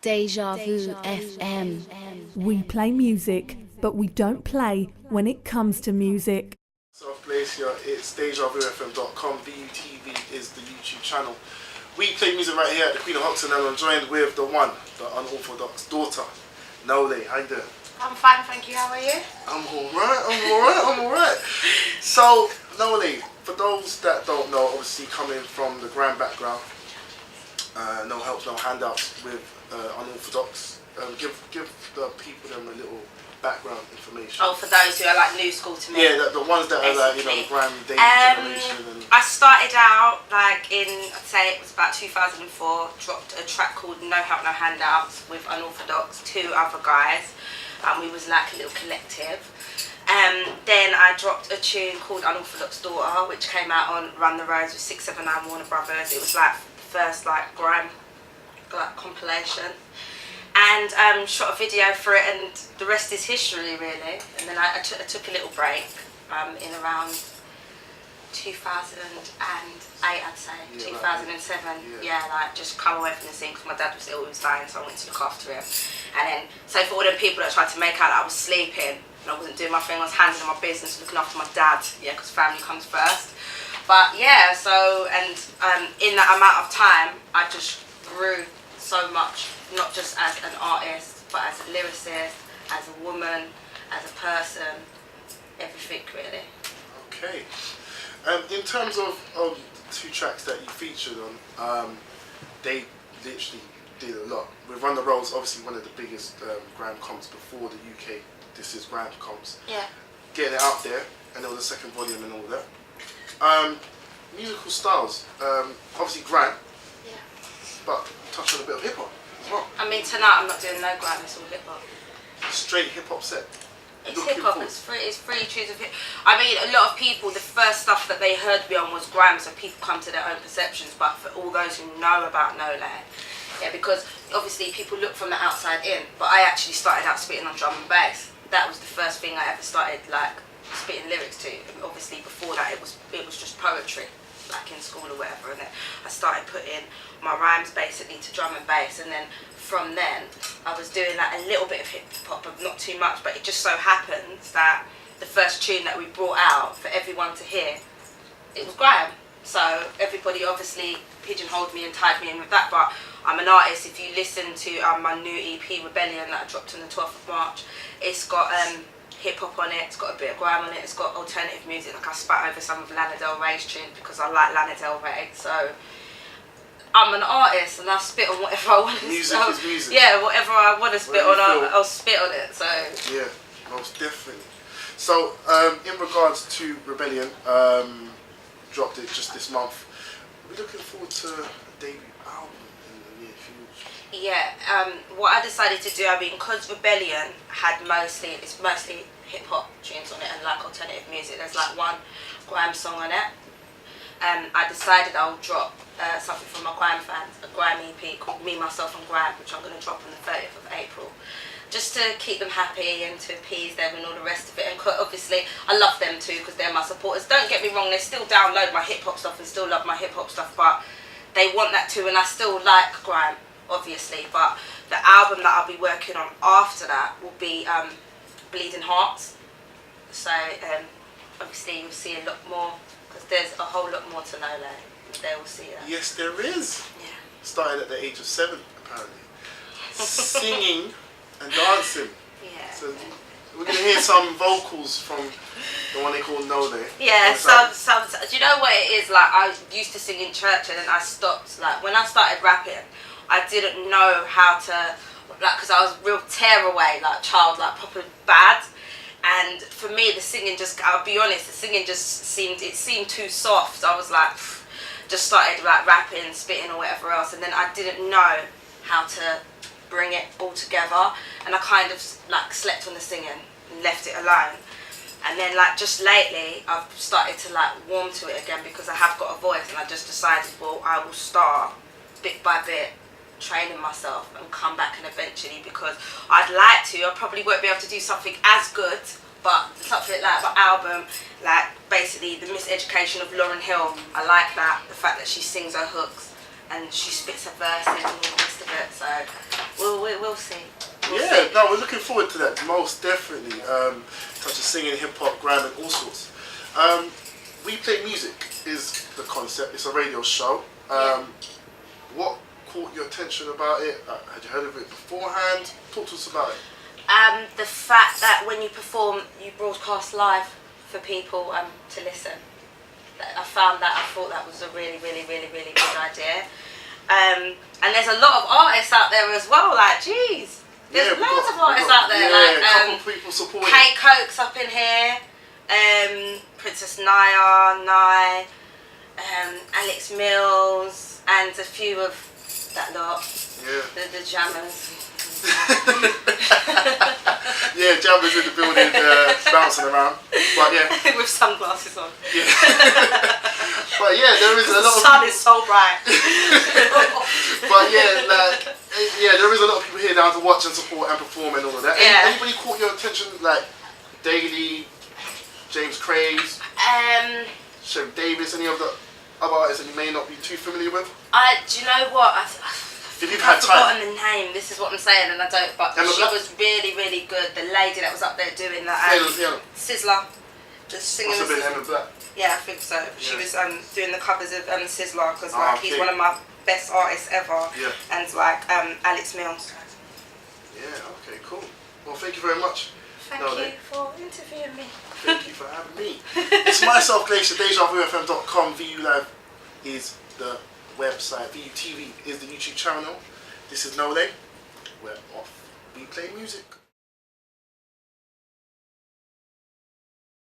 Deja Vu FM. We play music, but we don't play when it comes to music. So of Glacier, it's DejaVuFM.com. VUTV is the YouTube channel. We play music right here at the Queen of Hoxton, and I'm joined with the one, the unorthodox daughter, Nole. How you doing? I'm fine, thank you. How are you? I'm alright. So, Nole, for those that don't know, obviously coming from the grand background, no help, no handouts with unorthodox. Give the people them a little background information. Oh, for those who are like new school to me. Yeah, the ones that are like, you know, the grand day generation. And I started out like in, I'd say it was about 2004, dropped a track called No Help, No Handouts with Unorthodox, two other guys. We was like a little collective. Then I dropped a tune called Unorthodox Daughter, which came out on Run the Roads with 679 Warner Brothers. It was like first like grime like compilation. And shot a video for it, and the rest is history really. And then I took a little break in around 2008, I'd say, yeah, 2007. Yeah, like just come away from the scene because my dad was ill, he was dying, so I went to look after him. And then, so for all the people that tried to make out that I was sleeping and I wasn't doing my thing, I was handling my business, looking after my dad, yeah, because family comes first. But yeah, so, and in that amount of time, I just grew so much, not just as an artist, but as a lyricist, as a woman, as a person, everything really. Okay. In terms of the two tracks that you featured on, they literally did a lot. With Run the Roads, obviously one of the biggest grime comps before the UK. This is grime comps. Yeah. Getting it out there, and there was a second volume and all that. Musical styles, obviously grime. Yeah. But touch on a bit of hip hop as well. I mean, tonight I'm not doing no grime, it's all hip hop. Straight hip hop set. It's hip hop, it's free tunes of hip. I mean, a lot of people, the first stuff that they heard me on was grime, so people come to their own perceptions. But for all those who know about Nole, yeah, because obviously people look from the outside in, but I actually started out spitting on drum and bass. That was the first thing I ever started like spitting lyrics to. And obviously before that it was just poetry, like in school or whatever. And then I started putting my rhymes basically to drum and bass, and then from then I was doing like a little bit of hip hop, but not too much. But it just so happens that the first tune that we brought out for everyone to hear, it was grime. So everybody obviously pigeonholed me and tied me in with that. But I'm an artist. If you listen to my new EP Rebellion that I dropped on the 12th of March, it's got hip hop on it, it's got a bit of grime on it, it's got alternative music. Like I spat over some of Lana Del Rey's tunes because I like Lana Del Rey. So I'm an artist and I spit on whatever I want to. Music is music. Yeah, whatever I want to spit on, I'll spit on it. So yeah, most definitely. So in regards to Rebellion, dropped it just this month. We're looking forward to a debut album in the near future. Yeah, what I decided to do, I mean, because Rebellion had it's mostly hip hop tunes on it and like alternative music. There's like one grime song on it. I decided I'll drop something from my grime fans, a grime EP called Me, Myself and Grime, which I'm going to drop on the 30th of April. Just to keep them happy and to appease them and all the rest of it. And obviously, I love them too because they're my supporters. Don't get me wrong, they still download my hip hop stuff and still love my hip hop stuff, but they want that too, and I still like grime, obviously. But the album that I'll be working on after that will be Bleeding Hearts. So obviously you'll see a lot more, because there's a whole lot more to Nole. They will see that. Yes, there is. Yeah. Started at the age of 7, apparently. Singing and dancing. Yeah. So we're going to hear some vocals from the one they call Nole. Yeah, some. Do you know what it is? Like, I used to sing in church and then I stopped. Like, when I started rapping, I didn't know how to, like, because I was real tearaway, like, child, like, proper bad. And for me, the singing just, I'll be honest, the singing just seemed too soft. I was like, just started like rapping, spitting or whatever else. And then I didn't know how to bring it all together. And I kind of like slept on the singing and left it alone. And then like just lately, I've started to like warm to it again because I have got a voice, and I just decided, well, I will start bit by bit training myself and come back, and eventually, because I'd like to, I probably won't be able to do something as good, but something like my album, like basically the miseducation of Lauryn Hill, I like that, the fact that she sings her hooks and she spits her verses and all the rest of it, so we'll we'll see. We'll Yeah, see. no, we're looking forward to that, most definitely. Such as singing, hip hop, grime, and all sorts. We Play Music is the concept. It's a radio show. What caught your attention about it? Had you heard of it beforehand? Talk to us about it. The fact that when you perform, you broadcast live for people to listen. I thought that was a really, really, really, really good idea. And there's a lot of artists out there as well. Like, geez, there's loads of artists out there. Yeah, like, a couple of people supporting. Kate Coke's up in here. Princess Naya, Alex Mills, and a few of that lot. Yeah. The jammers. Yeah, Jammers in the building, bouncing around. But yeah. With sunglasses on. Yeah. But yeah, there is a lot of. The sun is so bright. But yeah, there is a lot of people here now to watch and support and perform and all of that. Yeah. Anybody caught your attention, like Daly, James Craze, Sherry Davis, any of the other artists that you may not be too familiar with? Do you know what? If you've I've had time. forgotten the name. This is what I'm saying, and I don't. But Emma she Black? was really, really good. The lady that was up there doing that. Yeah. Sizzler. Just singing. Must have been Emma Black. Yeah, I think so. She Yeah. was doing the covers of Sizzler because he's okay. one of my best artists ever. Yeah. And like Alex Mills. Yeah. Okay. Cool. Well, thank you very much. Thank you for interviewing me. Thank you for having me. It's myself, Glacier. DejaVuFM.com. VU Live is the website. VU TV is the YouTube channel. This is Nole. We're off. We Play Music.